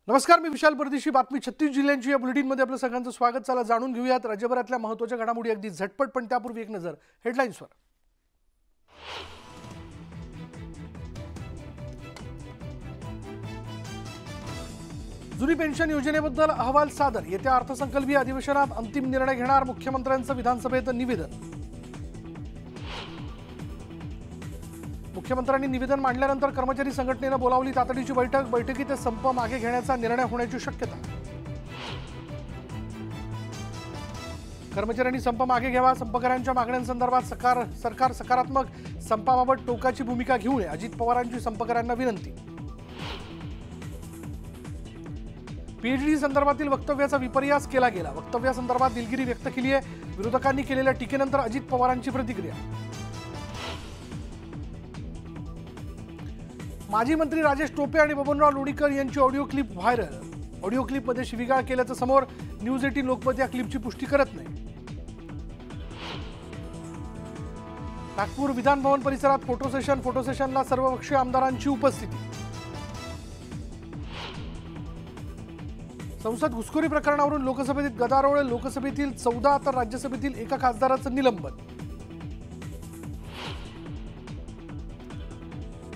नमस्कार, मी विशाल परदेशी. बातमी 36 जिल्ह्यांची या बुलेटिनमध्ये आपलं सगळ्यांचं स्वागत. चला जाणून घेऊयात राज्यभरातल्या महत्त्वाच्या घडामोडी अगदी झटपट. पण त्यापूर्वी एक नजर हेडलाईन्सवर. जुनी पेन्शन योजनेबद्दल अहवाल सादर. येत्या अर्थसंकल्पीय अधिवेशनात अंतिम निर्णय घेणार मुख्यमंत्र्यांचं विधानसभेत निवेदन. मुख्यमंत्र्यांनी निवेदन मांडल्यानंतर कर्मचारी संघटनेनं बोलावली तातडीची बैठक. बैठकीत संप मागे घेण्याचा निर्णय होण्याची शक्यता. कर्मचाऱ्यांनी संप मागे घ्यावा. संपकऱ्यांच्या मागण्यांसंदर्भात सरकार सकारात्मक. संपाबाबत टोकाची भूमिका घेऊ नये अजित पवारांची संपकऱ्यांना विनंती. पीएचडी संदर्भातील वक्तव्याचा विपर्यास केला गेला. वक्तव्यासंदर्भात दिलगिरी व्यक्त केली आहे. विरोधकांनी केलेल्या टीकेनंतर अजित पवारांची प्रतिक्रिया. माजी मंत्री राजेश टोपे आणि बबनराव लोणीकर यांची ऑडिओ क्लिप व्हायरल. ऑडिओ क्लिपमध्ये शिवीगाळ केल्याचं समोर. न्यूज 18 लोकमत या क्लिपची पुष्टी करत नाही. नागपूर विधान भवन परिसरात फोटो सेशनला सर्वपक्षीय आमदारांची उपस्थिती. संसद घुसखोरी प्रकरणावरून लोकसभेत गदारोळ. लोकसभेतील 14 तर राज्यसभेतील एका खासदाराचं निलंबन.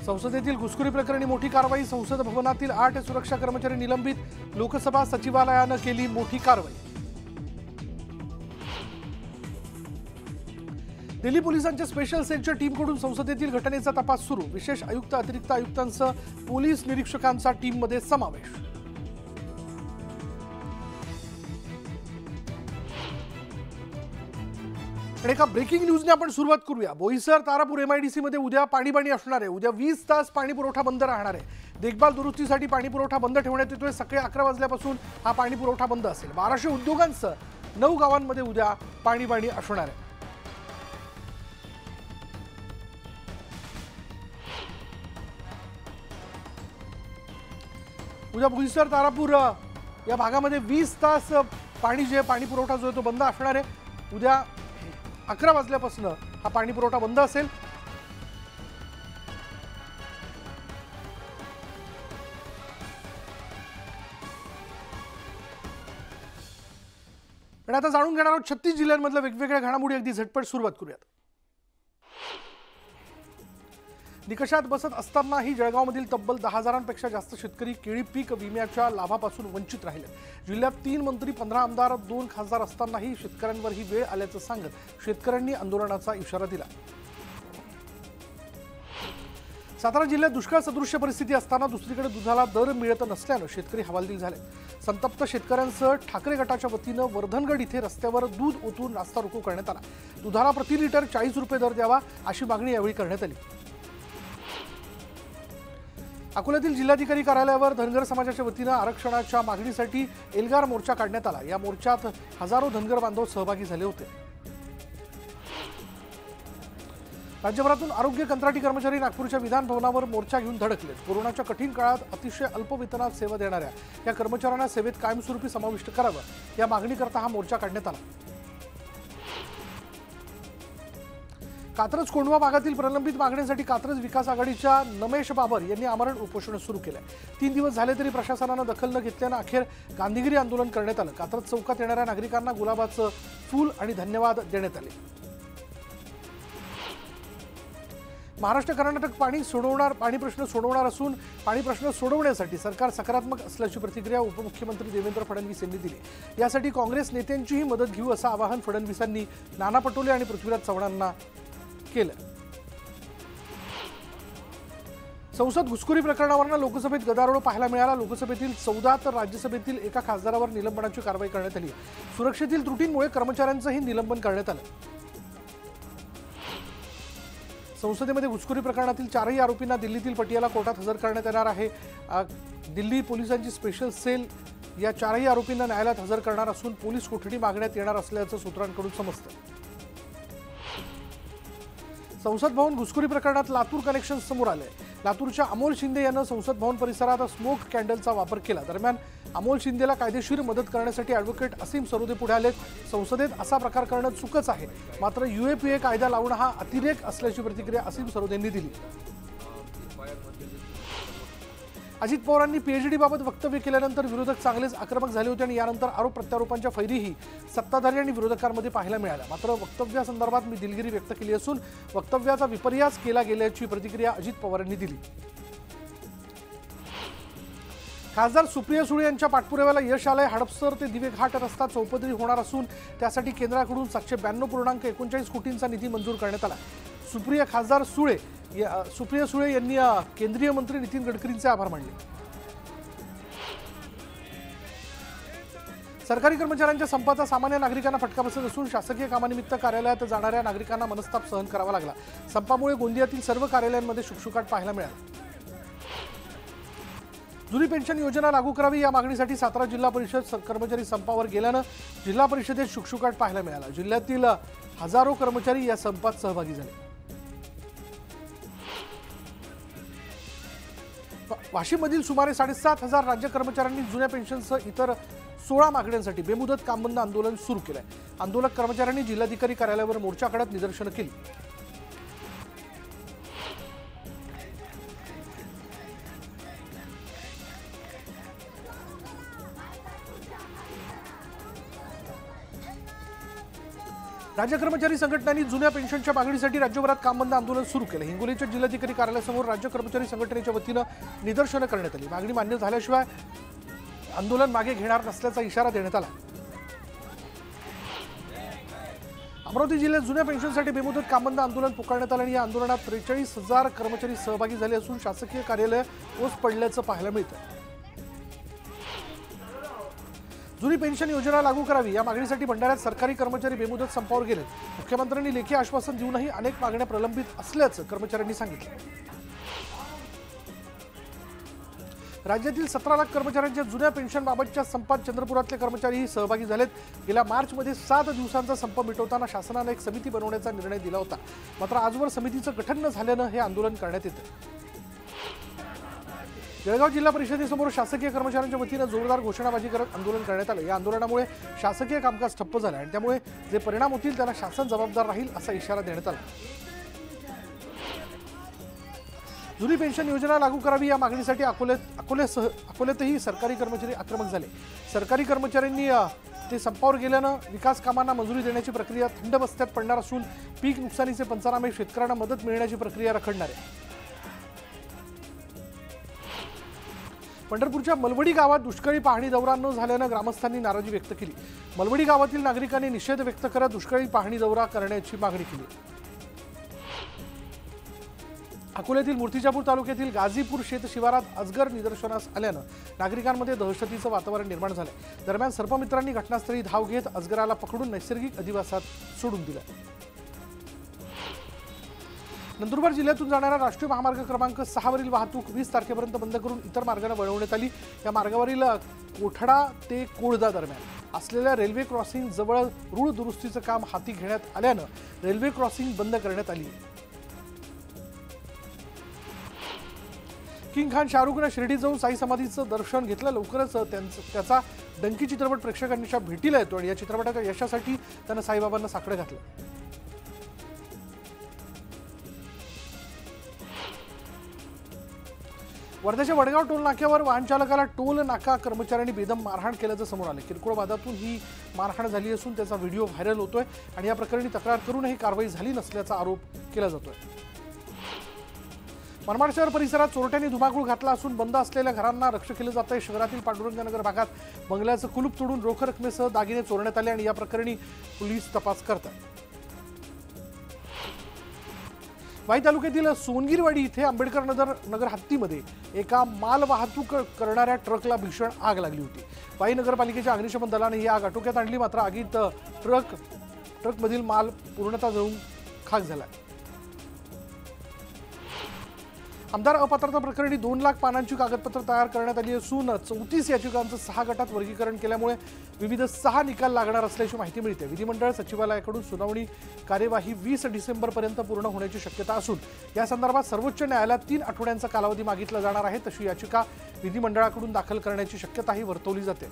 संसदेतील घुसखोरी प्रकरणी मोठी कारवाई. संसद भवनातील 8 सुरक्षा कर्मचारी निलंबित. लोकसभा सचिवालयानं केली मोठी कारवाई. दिल्ली पोलिसांच्या स्पेशल सेलच्या टीमकडून संसदेतील घटनेचा तपास सुरू. विशेष आयुक्त, अतिरिक्त आयुक्तांसह पोलीस निरीक्षकांचा टीममध्ये समावेश. एका ब्रेकिंग न्यूजने आपण सुरुवात करूया. बोईसर तारापूर MIDC मध्ये उद्या पाणी असणार आहे. उद्या 20 तास पाणी पुरवठा बंद राहणार आहे. देखभाल दुरुस्तीसाठी पाणी पुरवठा बंद ठेवण्यात येतोय. सकाळी 11 वाजल्यापासून हा पाणी पुरवठा बंद असेल. 1200 उद्योगांसह 9 गावांमध्ये उद्या पाणी असणार आहे. उद्या बोईसर तारापूर या भागामध्ये 20 तास पाणी पुरवठा जो आहे तो बंद असणार आहे. उद्या 11 वाजल्यापासून हा पाणी पुरवठा बंद असेल. पण आता जाणून घेणार आहोत 36 जिल्ह्यांमधल्या वेगवेगळ्या घडामोडी. अगदी झटपट सुरुवात करूयात. निकषात बसत असतानाही जळगावमधील तब्बल 10,000पेक्षा जास्त शेतकरी केळी पीक विम्याच्या लाभापासून वंचित राहिले. जिल्ह्यात 3 मंत्री, 15 आमदार, 2 खासदार असतानाही शेतकऱ्यांवर ही वेळ आल्याचं सांगत शेतकऱ्यांनी आंदोलनाचा इशारा दिला. सातारा जिल्ह्यात दुष्काळ सदृश्य परिस्थिती असताना दुसरीकडे दुधाला दर मिळत नसल्यानं शेतकरी हवालदिल झाले. संतप्त शेतकऱ्यांसह ठाकरे गटाच्या वतीनं वर्धनगड इथे रस्त्यावर दूध ओतून रास्ता रोको करण्यात आला. दुधाला प्रति लिटर 40 रुपये दर द्यावा अशी मागणी यावेळी करण्यात आली. अकोल्यातील जिल्हाधिकारी कार्यालयावर धनगर समाजाच्या वतीनं आरक्षणाच्या मागणीसाठी एल्गार मोर्चा काढण्यात आला. या मोर्चात हजारो धनगर बांधव सहभागी झाले होते. राज्यभरातून आरोग्य कंत्राटी कर्मचारी नागपूरच्या विधान भवनावर मोर्चा घेऊन धडकले. कोरोनाच्या कठीण काळात अतिशय अल्प वेतनात सेवा देणाऱ्या या कर्मचाऱ्यांना सेवेत कायमस्वरूपी समाविष्ट करावं या मागणीकरता हा मोर्चा काढण्यात आला. कात्रज कोंढवा भागातील प्रलंबित मागण्यांसाठी कात्रज विकास आघाडीच्या नमेश बाबर यांनी आमरण उपोषण सुरू केलं. 3 दिवस झाले तरी प्रशासनानं दखल न घेतल्यानं अखेर गांधीगिरी आंदोलन करण्यात आलं. कात्रज चौकात येणाऱ्या नागरिकांना गुलाबाचं फूल आणि धन्यवाद देण्यात आले. महाराष्ट्र कर्नाटक पाणी प्रश्न सोडवणार असून पाणी प्रश्न सोडवण्यासाठी सरकार सकारात्मक असल्याची प्रतिक्रिया उपमुख्यमंत्री देवेंद्र फडणवीस यांनी दिली. यासाठी काँग्रेस नेत्यांचीही मदत घेऊ असं आवाहन फडणवीसांनी नाना पटोले आणि पृथ्वीराज चव्हाणांना केलं. संसद घुसखोरी प्रकरणावरून लोकसभेत गदारोळ पाहायला मिळाला. लोकसभेतील 14 तर राज्यसभेतील एका खासदारावर निलंबनाची कारवाई करण्यात आली. सुरक्षेतील त्रुटींमुळे कर्मचाऱ्यांचंही निलंबन करण्यात आलं. संसदेमध्ये घुसखोरी प्रकरणातील 4ही आरोपींना दिल्लीतील पटियाला कोर्टात हजर करण्यात येणार आहे. दिल्ली पोलिसांची स्पेशल सेल या 4ही आरोपींना न्यायालयात हजर करणार असून पोलीस कोठडी मागण्यात येणार असल्याचं सूत्रांकडून समजतं. संसद भवन घुसखोरी प्रकरणात लातूर कनेक्शन समोर आले. लातूरच्या अमोल शिंदे यानं संसद भवन परिसरात स्मोक कॅन्डलचा वापर केला. दरम्यान अमोल शिंदेला कायदेशीर मदत करण्यासाठी ॲडव्होकेट असीम सरोदे पुढे आलेत. संसदेत असा प्रकार करणं चुकच आहे, मात्र UAPA कायदा लावणं हा अतिरेक असल्याची प्रतिक्रिया असीम सरोदेंनी दिली. अजित पवारांनी पीएचडी बाबत वक्तव्य केल्यानंतर विरोधक चांगलेच आक्रमक झाले होते आणि यानंतर आरोप प्रत्यारोपांच्या फैरीही सत्ताधारी आणि विरोधकांमध्ये पाहायला मिळाल्या। मात्र वक्तव्यासंदर्भात मी दिलगिरी व्यक्त केली असून वक्तव्याचा विपर्यास केला गेल्याची प्रतिक्रिया अजित पवारांनी दिली। खासदार सुप्रिया सुळे यांच्या पाठपुराव्याला यश आलंय। हडपसर ते दिवेघाट रस्ता चौपदरी होणार असून त्यासाठी केंद्राकडून 792.39 कोटींचा निधी मंजूर करण्यात आला। खासदार सुप्रिया सुळे यांनी केंद्रीय मंत्री नितीन गडकरींचे आभार मानले। सरकारी कर्मचाऱ्यांच्या संपाचा सामान्य नागरिकांना फटका बसत असून शासकीय कामानिमित्त कार्यालयात जाणाऱ्या नागरिकांना मनस्ताप सहन करावा लागला। संपामुळे गोंदियातील सर्व कार्यालयांमध्ये शुकशुकाट पाहायला मिळाला। जुनी पेन्शन योजना लागू करावी या मागणीसाठी सातारा जिल्हा परिषद कर्मचारी संपावर गेल्यानं जिल्हा परिषदेत शुकशुकाट पाहायला मिळाला। जिल्ह्यातील हजारो कर्मचारी या संपात सहभागी झाले। वाशिममधील सुमारे 7,500 राज्य कर्मचाऱ्यांनी जुन्या पेन्शनसह इतर 16 मागण्यांसाठी बेमुदत कामबंद आंदोलन सुरू केलंय। आंदोलक कर्मचाऱ्यांनी जिल्हाधिकारी कार्यालयावर मोर्चा काढत निदर्शनं केली। राज्य कर्मचारी संघटनांनी जुन्या पेन्शनच्या मागणीसाठी राज्यभरात कामबंद आंदोलन सुरू केलं। हिंगोलीच्या जिल्हाधिकारी कार्यालयासमोर राज्य कर्मचारी संघटनेच्या वतीनं निदर्शनं करण्यात आली। मागणी मान्य झाल्याशिवाय आंदोलन मागे घेणार नसल्याचा इशारा देण्यात आला। अमरावती जिल्ह्यात जुन्या पेन्शनसाठी बेमुदत कामबंद आंदोलन पुकारण्यात आलं आणि या आंदोलनात 43,000 कर्मचारी सहभागी झाले असून शासकीय कार्यालय ओस पडल्याचं पाहायला मिळतं। जुनी पेन्शन योजना लागू करावी या मागणीसाठी भंडाऱ्यात सरकारी कर्मचारी बेमुदत संपावर गेले। मुख्यमंत्र्यांनी लेखी आश्वासन देऊनही अनेक मागण्या प्रलंबित असल्याचं कर्मचाऱ्यांनी सांगितलं। राज्यातील 17 लाख कर्मचाऱ्यांच्या जुन्या पेन्शनबाबतच्या संपात चंद्रपुरातले कर्मचारीही सहभागी झालेत। गेल्या मार्चमध्ये 7 दिवसांचा संप मिटवताना शासनाने एक समिती बनवण्याचा निर्णय दिला होता। मात्र आजवर समितीचं गठन न झाल्यानं हे आंदोलन करण्यात येतं। जळगाव जिल्हा परिषदेसमोर शासकीय कर्मचाऱ्यांच्या वतीनं जोरदार घोषणाबाजी करत आंदोलन करण्यात आलं। या आंदोलनामुळे शासकीय कामकाज ठप्प झालं आणि त्यामुळे जे परिणाम होतील त्याला शासन जबाबदार राहील असा इशारा देण्यात आला। जुनी पेन्शन योजना लागू करावी या मागणीसाठी अकोल्यातही सरकारी कर्मचारी आक्रमक झाले। सरकारी कर्मचाऱ्यांनी ते संपावर गेल्यानं विकास कामांना मंजुरी देण्याची प्रक्रिया थंड बस्त्यात पडणार असून पीक नुकसानीचे पंचनामे शेतकऱ्यांना मदत मिळण्याची प्रक्रिया रखडणार आहे। पंढरपूरच्या मलवडी गावात दुष्काळी पाहणी दौरा न झाल्यानं ग्रामस्थांनी नाराजी व्यक्त केली। मलवडी गावातील नागरिकांनी निषेध व्यक्त करत दुष्काळी पाहणी दौरा करण्याची मागणी केली। अकोल्यातील मूर्तिजापूर तालुक्यातील गाजीपूर शेत शिवारात अजगर निदर्शनास आल्यानं नागरिकांमध्ये दहशतीचं वातावरण निर्माण झालंय। दरम्यान सर्पमित्रांनी घटनास्थळी धाव घेत अजगराला पकडून नैसर्गिक अधिवासात सोडून दिलं। नंदुरबार जिल्ह्यातून जाणारा राष्ट्रीय महामार्ग क्रमांक 6 वरील वाहतूक 20 तारखेपर्यंत बंद करून इतर मार्गाने वळवण्यात आली। या मार्गावरील कोठडा ते कोळदा दरम्यान असलेल्या रेल्वे क्रॉसिंग जवळ रूळ दुरुस्तीचं काम हाती घेण्यात आल्यानं रेल्वे क्रॉसिंग बंद करण्यात आली। किंग खान शाहरुखनं शिर्डी जाऊन साई समाधीचं दर्शन घेतलं। लवकरच त्याचा डंकी चित्रपट प्रेक्षकांच्या भेटीला येतो आणि या चित्रपटाच्या यशासाठी त्यानं साईबाबांना साकडं घातलं। वर्ध्याच्या वडगाव टोल नाक्यावर वाहन चालकाला टोल नाका कर्मचाऱ्यांनी बेदम मारहाण केल्याचं समोर आलं। किरकोळ वादातून ही मारहाण झाली असून त्याचा व्हिडिओ व्हायरल होतोय आणि या प्रकरणी तक्रार करूनही कारवाई झाली नसल्याचा आरोप केला जातोय। मनमाड शहर परिसरात चोरट्यांनी धुमाकूळ घातला असून बंद असलेल्या घरांना रक्ष केलं जातंय। शहरातील पांडुरंगनगर भागात बंगल्याचं कुलूप तोडून रोख रकमेसह दागिने चोरण्यात आले आणि या प्रकरणी पोलीस तपास करतात। वाई तालुक्यातील सोनगिरवाडी इथे आंबेडकर नगर हद्दीमध्ये एका माल वाहतूक करणाऱ्या ट्रकला भीषण आग लागली होती। वाई नगरपालिकेच्या अग्निशमन दलाने ही आग आटोक्यात आणली। मात्र आगीत ट्रकमधील माल पूर्णतः जळून खाक झाला। आमदार अपात्रता प्रकरणी 2 लाख पानांची कागदपत्र तयार करण्यात आली असून 34 याचिकांचं 6 गटात वर्गीकरण केल्यामुळे विविध 6 निकाल लागणार असल्याची माहिती मिळते। विधिमंडळ सचिवालयाकडून सुनावणी कार्यवाही 20 डिसेंबरपर्यंत पूर्ण होण्याची शक्यता असून या संदर्भात सर्वोच्च न्यायालयात 3 आठवड्यांचा कालावधी मागितला जाणार आहे। तशी याचिका विधिमंडळाकडून दाखल करण्याची शक्यताही वर्तवली जाते।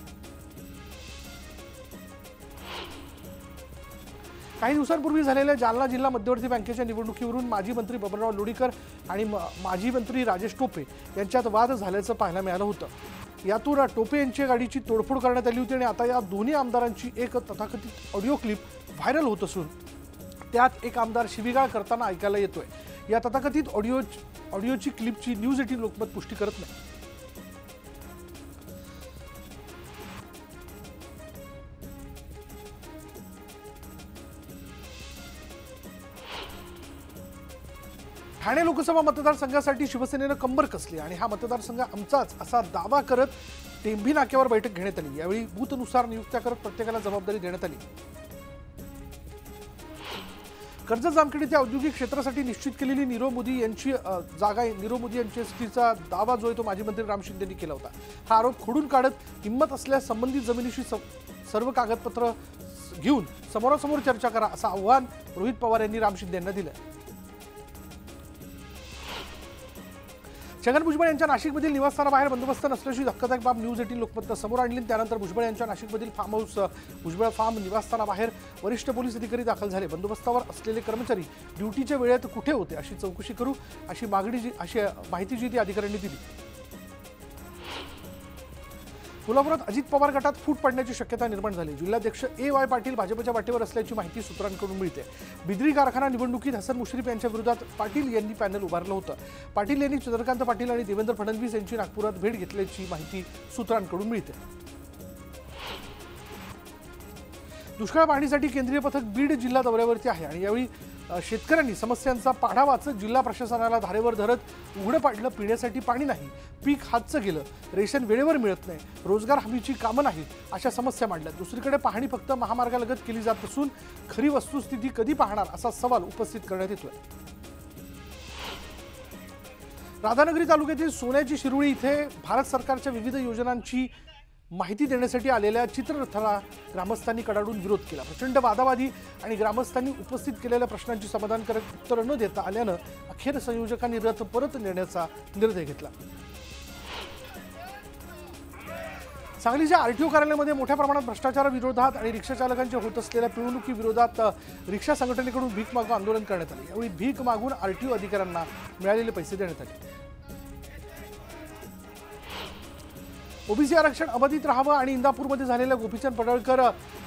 काही दिवसांपूर्वी झालेल्या जालना जिल्हा मध्यवर्ती बँकेच्या निवडणुकीवरून माजी मंत्री बबनराव लोणीकर आणि माजी मंत्री राजेश टोपे यांच्यात वाद झाल्याचं पाहायला मिळालं होतं। यातून टोपे यांच्या गाडीची तोडफोड करण्यात आली होती आणि आता या दोन्ही आमदारांची एक तथाकथित ऑडिओ क्लिप व्हायरल होत असून त्यात एक आमदार शिवीगाळ करताना ऐकायला येतोय। या तथाकथित ऑडिओची क्लिपची न्यूज 18 लोकमत पुष्टी करत नाही। ठाणे लोकसभा मतदारसंघासाठी शिवसेनेनं कंबर कसली आणि हा मतदारसंघ आमचाच असा दावा करत टेंभी नाक्यावर बैठक घेण्यात आली। यावेळी बूथनुसार नियुक्त्या करत प्रत्येकाला जबाबदारी देण्यात आली। कर्जत जामखेड येथे औद्योगिक क्षेत्रासाठी निश्चित केलेली नीरव मोदी यांची जागा नीरव मोदी यांच्यासाठीचा दावा जो आहे तो माजी मंत्री राम शिंदे यांनी केला होता। हा आरोप खोडून काढत हिंमत असल्यास संबंधित जमिनीशी सर्व कागदपत्र घेऊन समोरासमोर चर्चा करा असं आव्हान रोहित पवार यांनी राम शिंदे यांना दिलं। छगन भुजबळ यांच्या नाशिकमधील निवासस्थानाबाहेर बंदोबस्त नसल्याची धक्कादायक बाब न्यूज 18 लोकमतनं समोर आणली। त्यानंतर भुजबळ यांच्या नाशिकमधील फार्म हाऊस भुजबळ फार्म निवासस्थानाबाहेर वरिष्ठ पोलीस अधिकारी दाखल झाले। बंदोबस्तावर असलेले कर्मचारी ड्युटीच्या वेळेत कुठे होते अशी चौकशी करू अशी माहिती जी ती अधिकाऱ्यांनी दिली। कोल्हापुरात अजित पवार गटात फूट पडण्याची शक्यता निर्माण झाली। जिल्हाध्यक्ष A.Y. पाटील भाजपच्या वाटेवर असल्याची माहिती सूत्रांकडून मिळते। बिद्री कारखाना निवडणुकीत हसन मुश्रीफ यांच्या विरोधात पाटील यांनी पॅनल उभारलं होतं। पाटील यांनी चंद्रकांत पाटील आणि देवेंद्र फडणवीस यांची नागपुरात भेट घेतल्याची माहिती सूत्रांकडून मिळते। दुष्काळ पाहणीसाठी केंद्रीय पथक बीड जिल्हा दौऱ्यावरती आहे आणि यावेळी शेतकऱ्यांनी समस्यांचा पाढा वाचत जिल्हा प्रशासनाला धारेवर धरत उघडं पाडलं। पिण्यासाठी पाणी नाही, पीक हातचं गेलं, रेशन वेळेवर मिळत नाही, रोजगार हमीची कामं नाहीत अशा समस्या मांडल्या। दुसरीकडे पाहणी फक्त महामार्गालगत केली जात असून खरी वस्तुस्थिती कधी पाहणार असा सवाल उपस्थित करण्यात येतोय। राधानगरी तालुक्यातील सोन्याची शिरुळी इथे भारत सरकारच्या विविध योजनांची माहिती देण्यासाठी आलेल्या चित्ररथाला ग्रामस्थांनी कडाडून विरोध केला। प्रचंड वादावादी आणि ग्रामस्थांनी उपस्थित केलेल्या प्रश्नांची समाधानकारक उत्तरं न देता आल्यानं अखेर संयोजकांनी रथ परत नेण्याचा निर्णय घेतला। सांगलीच्या आरटीओ कार्यालयामध्ये मोठ्या प्रमाणात भ्रष्टाचाराविरोधात आणि रिक्षा चालकांच्या होत असलेल्या पिळवणुकीविरोधात रिक्षा संघटनेकडून भीक मागून आंदोलन करण्यात आले। यावेळी भीक मागून आरटीओ अधिकाऱ्यांना मिळालेले पैसे देण्यात आले। ओबीसी आरक्षण अबाधित राहावं आणि इंदापूरमध्ये झालेल्या गोपीचंद पडळकर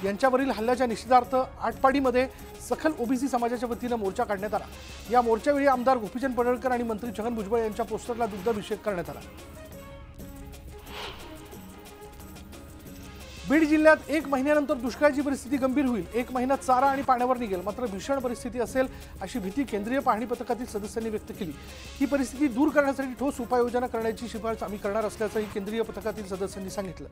यांच्यावरील हल्ल्याच्या निषेधार्थ आटपाडीमध्ये सखल ओबीसी समाजाच्या वतीनं मोर्चा काढण्यात आला। या मोर्चावेळी आमदार गोपीचंद पडळकर आणि मंत्री छगन भुजबळ यांच्या पोस्टरला दुग्धाभिषेक करण्यात आला। बीड जिल्ह्यात 1 महिन्यानंतर दुष्काळाची परिस्थिती गंभीर होईल। 1 महिना चारा आणि पाण्यावर निघेल, मात्र भीषण परिस्थिती असेल अशी भीती केंद्रीय पाहणी पथकातील सदस्यांनी व्यक्त केली। ही परिस्थिती दूर करण्यासाठी ठोस उपाययोजना करण्याची शिफारस आम्ही करणार असल्याचंही केंद्रीय पथकातील सदस्यांनी सांगितलं।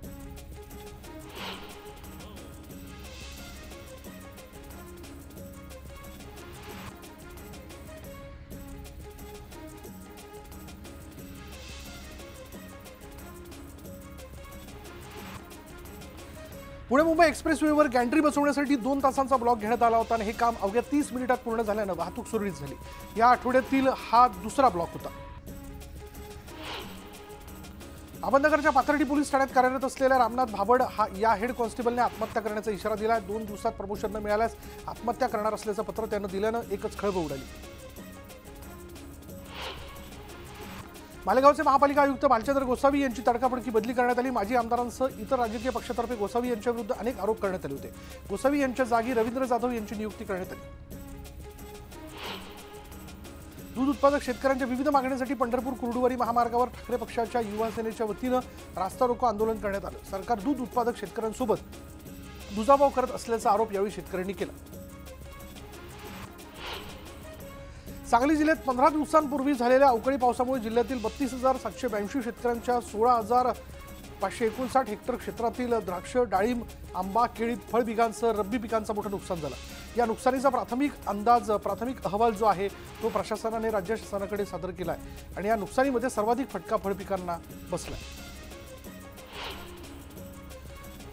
पुणे मुंबई एक्सप्रेसवेवर गॅन्ट्री बसवण्यासाठी 2 तासांचा ब्लॉक घेण्यात आला होता आणि हे काम अवघ्या 30 मिनिटात पूर्ण झाल्यानं वाहतूक सुरळीत झाली। या आठवड्यातील हा दुसरा ब्लॉक होता। अहमदनगरच्या पाथर्डी पोलीस ठाण्यात कार्यरत असलेल्या रामनाथ भाबड या हेड कॉन्स्टेबलने आत्महत्या करण्याचा इशारा दिला। 2 दिवसात प्रमोशन न मिळाल्यास आत्महत्या करणार असल्याचं पत्र त्यानं दिल्यानं एकच खळबळ उडाली। मालेगावचे महापालिका आयुक्त भालचंद्र गोसावी यांची तडकाफडकी बदली करण्यात आली। माजी आमदारांसह इतर राजकीय पक्षातर्फे गोसावी यांच्या विरुद्ध अनेक आरोप करण्यात आले होते। गोसावी यांच्या जागी रवींद्र जाधव यांची नियुक्ती करण्यात आली। दूध उत्पादक शेतकऱ्यांच्या विविध मागण्यांसाठी पंढरपूर कुर्डुवाडी महामार्गावर ठाकरे पक्षाच्या युवा सेनेच्या वतीनं रास्ता रोको आंदोलन करण्यात आलं। सरकार दूध उत्पादक शेतकऱ्यांसोबत दुजाभाव करत असल्याचा आरोप यावेळी शेतकऱ्यांनी केला। सांगली जिल्ह्यात 15 दिवसांपूर्वी झालेल्या अवकाळी पावसामुळे जिल्ह्यातील 32,782 शेतकऱ्यांच्या 16,559 हेक्टर क्षेत्रातील द्राक्ष, डाळिंब, आंबा, केळी, फळ पिकांसह रब्बी पिकांचं मोठं नुकसान झालं। या नुकसानीचा प्राथमिक अहवाल जो आहे तो प्रशासनाने राज्य शासनाकडे सादर केला आहे आणि या नुकसानीमध्ये सर्वाधिक फटका फळ पिकांना बसलाय।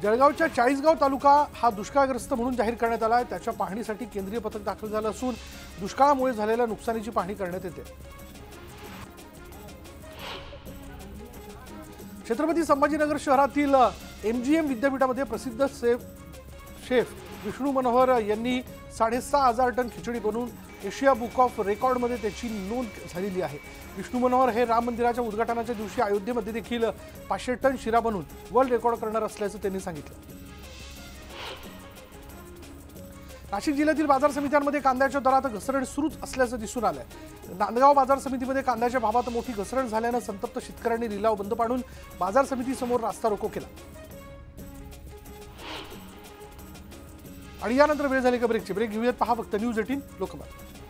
जळगावच्या चाळीसगाव तालुका हा दुष्काळग्रस्त म्हणून जाहीर करण्यात आला आहे। त्याच्या पाहणीसाठी केंद्रीय पथक दाखल झालं असून दुष्काळामुळे झालेल्या नुकसानीची पाहणी करण्यात येते। छत्रपती संभाजीनगर शहरातील MGM विद्यापीठामध्ये प्रसिद्ध शेफ विष्णू मनोहर यांनी 6,500 टन खिचडी बनवून एशिया बुक ऑफ रेकॉर्डमध्ये त्याची नोंद झालेली आहे. विष्णू मनोहर हे राम मंदिराच्या उद्घाटनाच्या दिवशी अयोध्येमध्ये देखील 500 टन शिरा बनवून वर्ल्ड रेकॉर्ड करणार असल्याचं त्यांनी सांगितलं. नाशिक जिल्ह्यातील बाजार समित्यांमध्ये कांद्याच्या दरात घसरण सुरूच असल्याचं दिसून आलंय. नांदगाव बाजार समितीमध्ये कांद्याच्या भावात मोठी घसरण झाल्यानं संतप्त शेतकऱ्यांनी लिलाव बंद पाडून बाजार समितीसमोर रास्ता रोको केला. आणि यानंतर वेळ झाली का ब्रेकची. ब्रेक घेऊयात. पहा फक्त न्यूज 18 लोकमत.